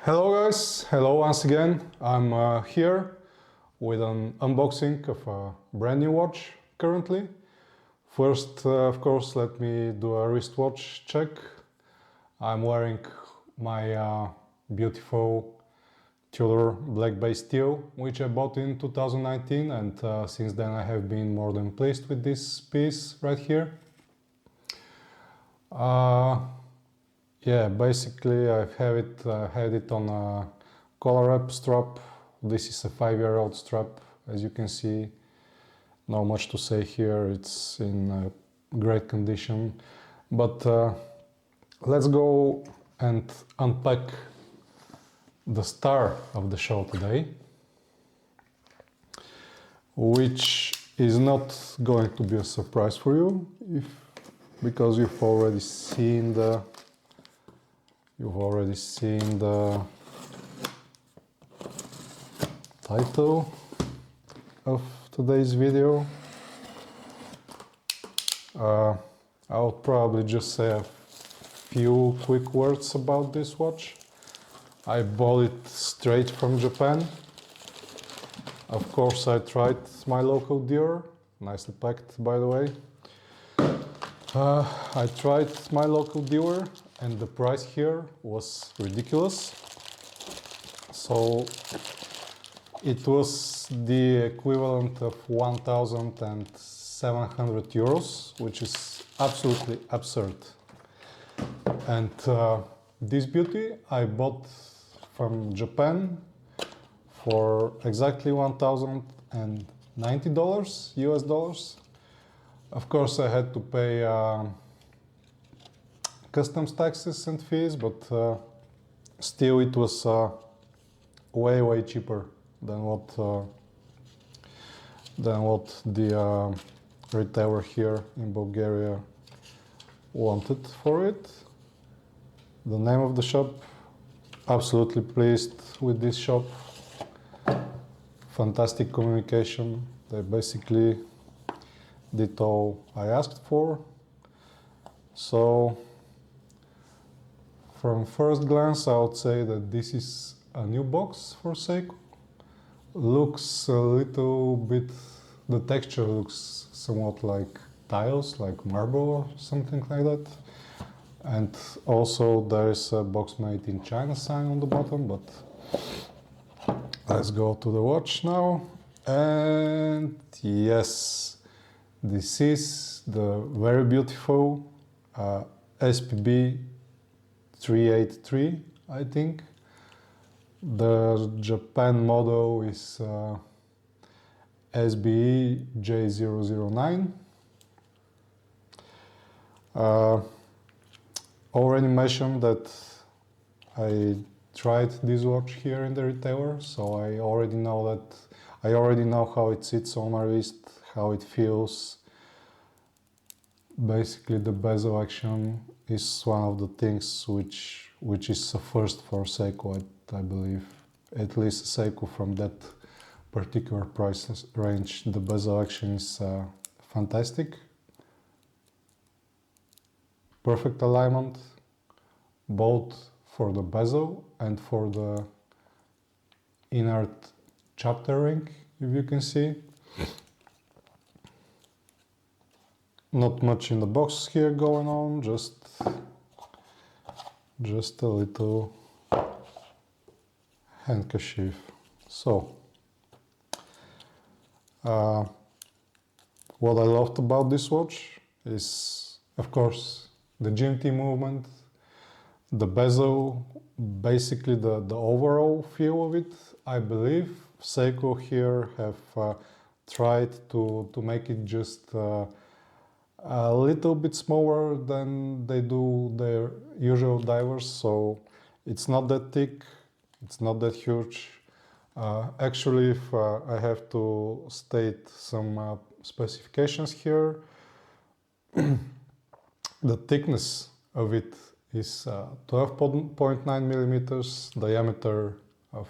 Hello guys, hello once again. I'm here with an unboxing of a brand new watch currently. First, of course, let me do a wristwatch check. I'm wearing my beautiful Tudor black base steel, which I bought in 2019, and since then I have been more than pleased with this piece right here. Yeah, basically I had it on a collar wrap strap. This is a 5-year-old strap, as you can see. Not much to say here, it's in great condition. But let's go and unpack the star of the show today, which is not going to be a surprise for you, because you've already seen the title of today's video. I would probably just say a few quick words about this watch. I bought it straight from Japan. Of course, I tried my local dealer, nicely packed by the way. I tried my local dealer and the price here was ridiculous. So it was the equivalent of 1,700 euros, which is absolutely absurd. And this beauty I bought from Japan for exactly $1,090 US dollars. Of course, I had to pay customs taxes and fees, but still it was way cheaper than what the retailer here in Bulgaria wanted for it. The name of the shop, absolutely pleased with this shop. Fantastic communication. They basically did all I asked for. So from first glance I would say that this is a new box for Seiko. Looks a little bit, the texture looks somewhat like tiles, like marble or something like that. And also there is a box made in China sign on the bottom, but let's go to the watch now. And yes, this is the very beautiful SPB383, I think. The Japan model is SBEJ009. Already mentioned that I tried this watch here in the retailer, so I already know how it sits on my wrist, how it feels. Basically the bezel action is one of the things which is a first for Seiko, I believe. At least Seiko from that particular price range. The bezel action is fantastic. Perfect alignment, both for the bezel and for the inert chapter ring, if you can see. Not much in the box here going on, just a little handkerchief. So what I loved about this watch is, of course, the GMT movement, the bezel, basically the overall feel of it. I believe Seiko here have tried to make it just a little bit smaller than they do their usual divers, so it's not that thick, it's not that huge. Actually, if I have to state some specifications here, the thickness of it is 12.9 millimeters, diameter of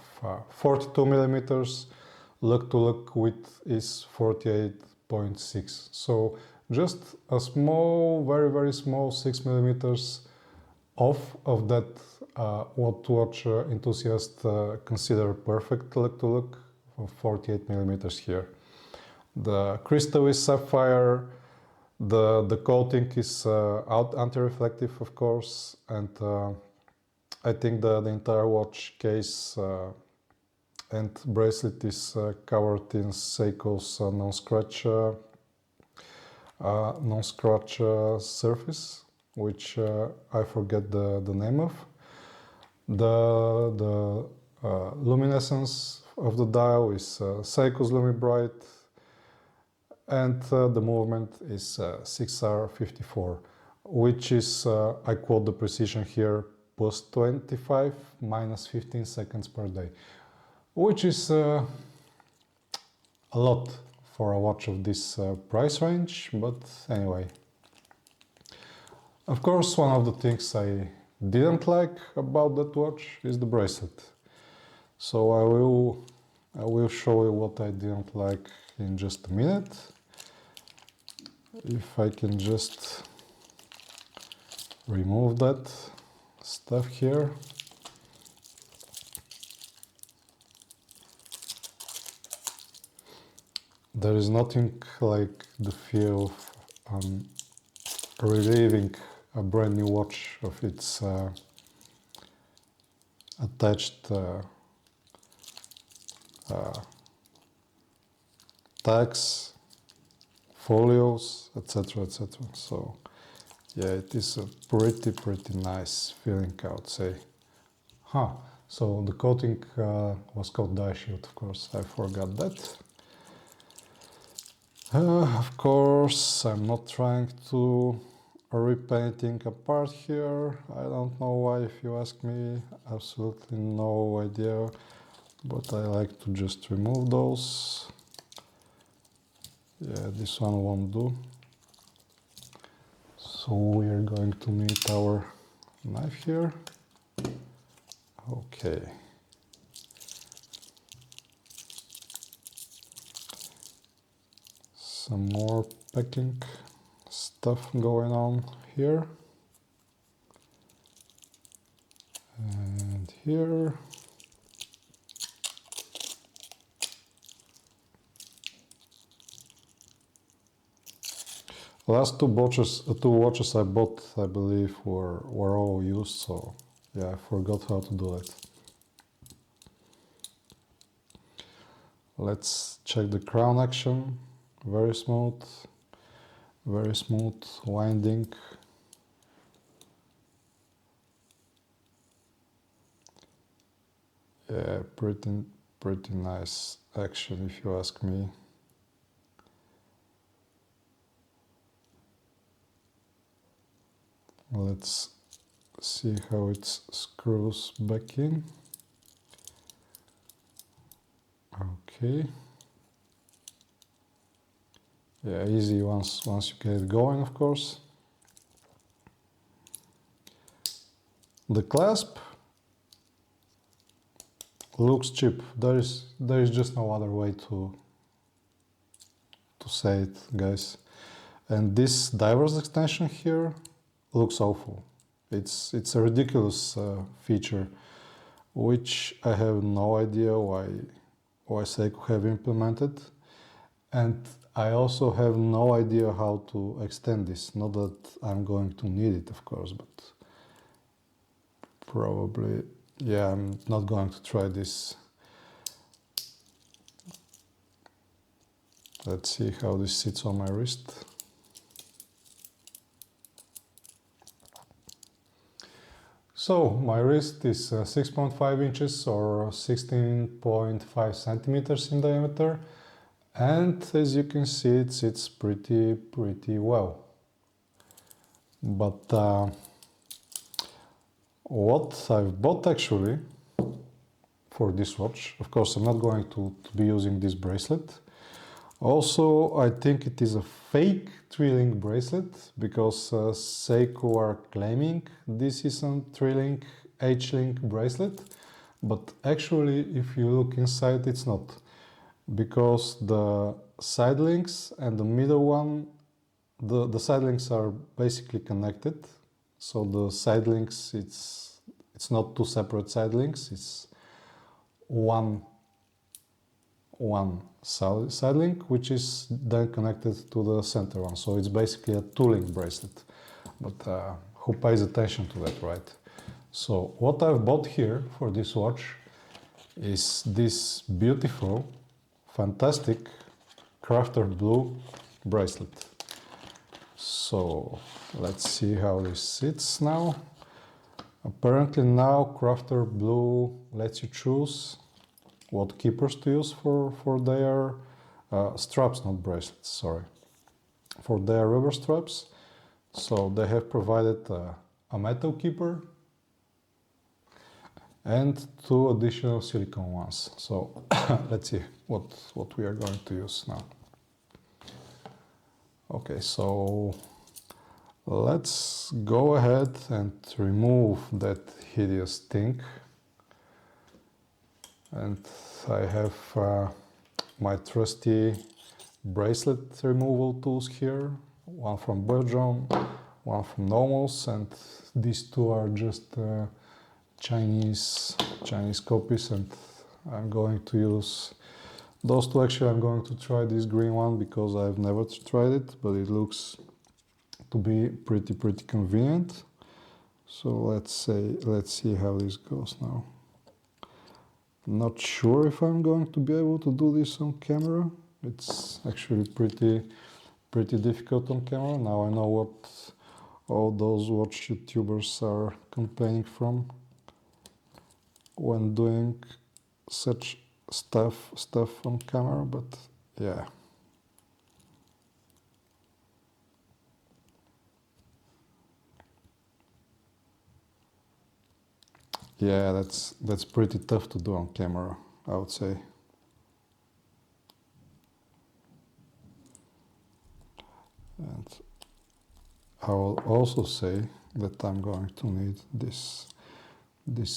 42 millimeters, look-to-look width is 48.6. So just a small, very small 6 millimeters off of that watch enthusiasts consider perfect look of 48 millimeters here. The crystal is sapphire, the coating is anti-reflective, of course, and I think the entire watch case and bracelet is covered in Seiko's non-scratch surface, which I forget the name of. The luminescence of the dial is Seiko's LumiBright, and the movement is 6R54, which is, I quote the precision here, plus 25 minus 15 seconds per day, which is a lot for a watch of this price range, but anyway. Of course, one of the things I didn't like about that watch is the bracelet. So I will show you what I didn't like in just a minute. If I can just remove that stuff here. There is nothing like the feel of relieving a brand new watch of its attached tags, folios, etc, etc. So yeah, it is a pretty nice feeling, I would say. So the coating was called dye shield, of course, I forgot that. Of course, I'm not trying to rip anything apart here. I don't know why, if you ask me, absolutely no idea, but I like to just remove those. Yeah, this one won't do. So we are going to need our knife here. Okay. Some more packing stuff going on here. And here. Last two watches I bought, I believe, were all used, so yeah, I forgot how to do it. Let's check the crown action. Very smooth winding. Yeah, pretty nice action, if you ask me. Let's see how it screws back in. Okay. Yeah, easy once you get it going, of course. The clasp looks cheap. There is just no other way to say it, guys. And this diver's extension here looks awful. It's a ridiculous feature, which I have no idea why Seiko have implemented, and I also have no idea how to extend this. Not that I'm going to need it, of course, but probably, yeah, I'm not going to try this. Let's see how this sits on my wrist. So my wrist is 6.5 inches or 16.5 centimeters in diameter, and as you can see, it sits pretty well. But what I've bought actually for this watch, of course I'm not going to be using this bracelet. Also, I think it is a fake 3-link bracelet, because Seiko are claiming this is a 3-link H-link bracelet, but actually if you look inside, it's not, because the side links and the middle one, the side links are basically connected, so the side links, it's not two separate side links, it's one side link, which is then connected to the center one. So it's basically a two-link bracelet. But who pays attention to that, right? So what I've bought here for this watch is this beautiful, fantastic crafterblue bracelet. So let's see how this sits now. Apparently now crafterblue lets you choose what keepers to use for their straps, not bracelets, sorry, for their rubber straps. So they have provided a metal keeper and two additional silicone ones. So let's see what we are going to use now. Okay, so let's go ahead and remove that hideous thing. And I have my trusty bracelet removal tools here, one from Bergeron, one from Normals, and these two are just Chinese copies, and I'm going to use those two. Actually, I'm going to try this green one because I've never tried it, but it looks to be pretty convenient. So let's see how this goes now. Not sure if I'm going to be able to do this on camera. It's actually pretty difficult on camera. Now I know what all those watch YouTubers are complaining from when doing such stuff on camera, but yeah. Yeah, that's pretty tough to do on camera, I would say. And I will also say that I'm going to need this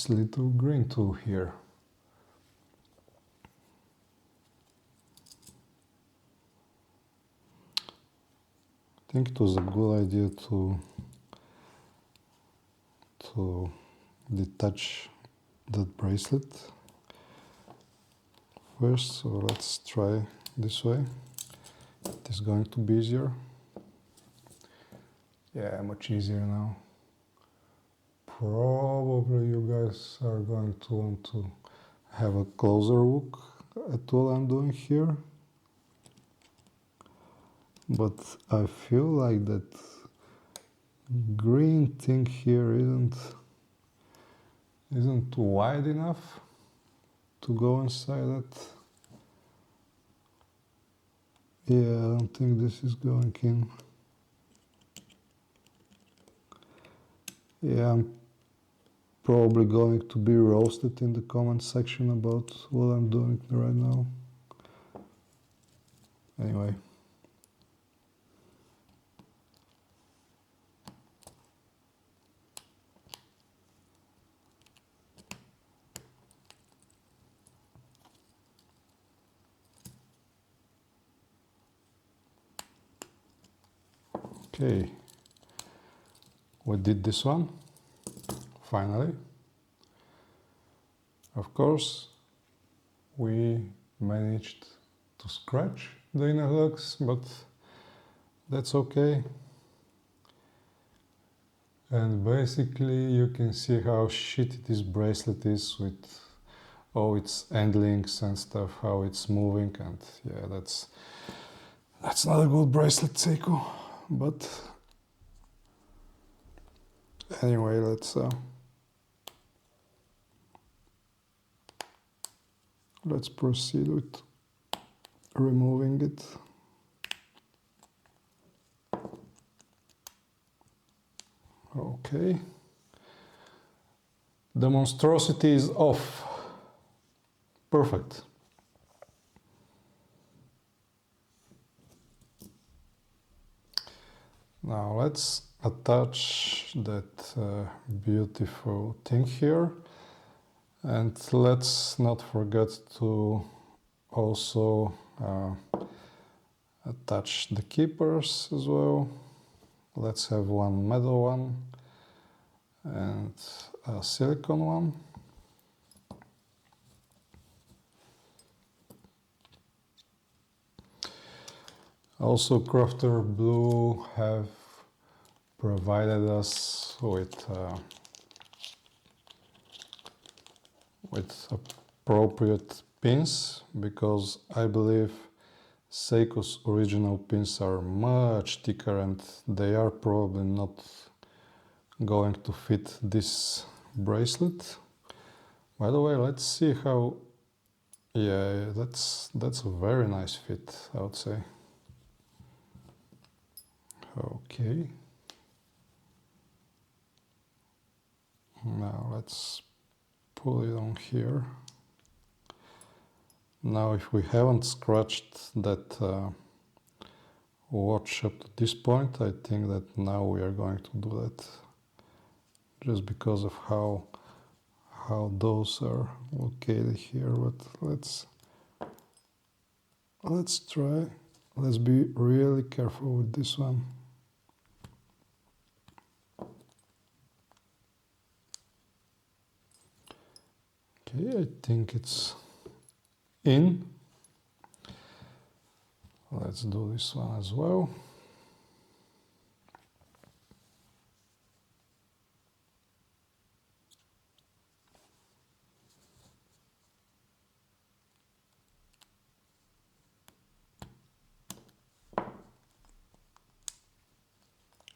little green tool here. I think it was a good idea to detach that bracelet first, so let's try this way. It is going to be easier. Yeah, much easier now. Probably you guys are going to want to have a closer look at what I'm doing here. But I feel like that green thing here isn't wide enough to go inside that. Yeah, I don't think this is going in. Yeah, I'm probably going to be roasted in the comment section about what I'm doing right now. Anyway. Okay, we did this one, finally. Of course, we managed to scratch the inner lugs, but that's okay. And basically you can see how shitty this bracelet is with all its end links and stuff, how it's moving, and yeah, that's not a good bracelet, Seiko. But anyway, let's proceed with removing it. Okay. The monstrosity is off. Perfect. Now let's attach that beautiful thing here, and let's not forget to also attach the keepers as well. Let's have one metal one and a silicone one. Also, crafterblue have provided us with appropriate pins, because I believe Seiko's original pins are much thicker and they are probably not going to fit this bracelet. By the way, let's see how... Yeah, that's a very nice fit, I would say. Okay. Now let's pull it on here. Now, if we haven't scratched that watch up to this point, I think that now we are going to do that, just because of how those are located here. But let's try. Let's be really careful with this one. Okay, I think it's in. Let's do this one as well.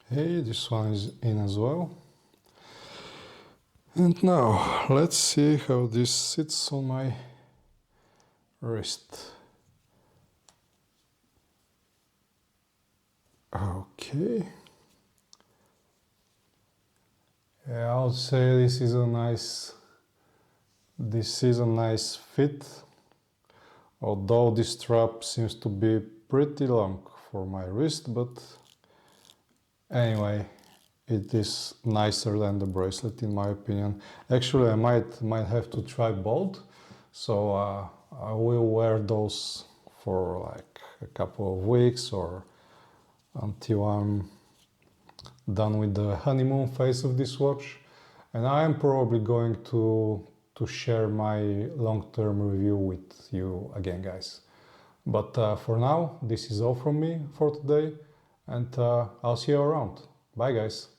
Hey, this one is in as well. And now, let's see how this sits on my wrist. Okay. Yeah, I would say this is a nice fit, although this strap seems to be pretty long for my wrist, but anyway, it is nicer than the bracelet in my opinion. Actually, I might have to try both, so I will wear those for like a couple of weeks or until I'm done with the honeymoon phase of this watch, and I am probably going to share my long-term review with you again, guys. But for now, this is all from me for today, and I'll see you around. Bye, guys.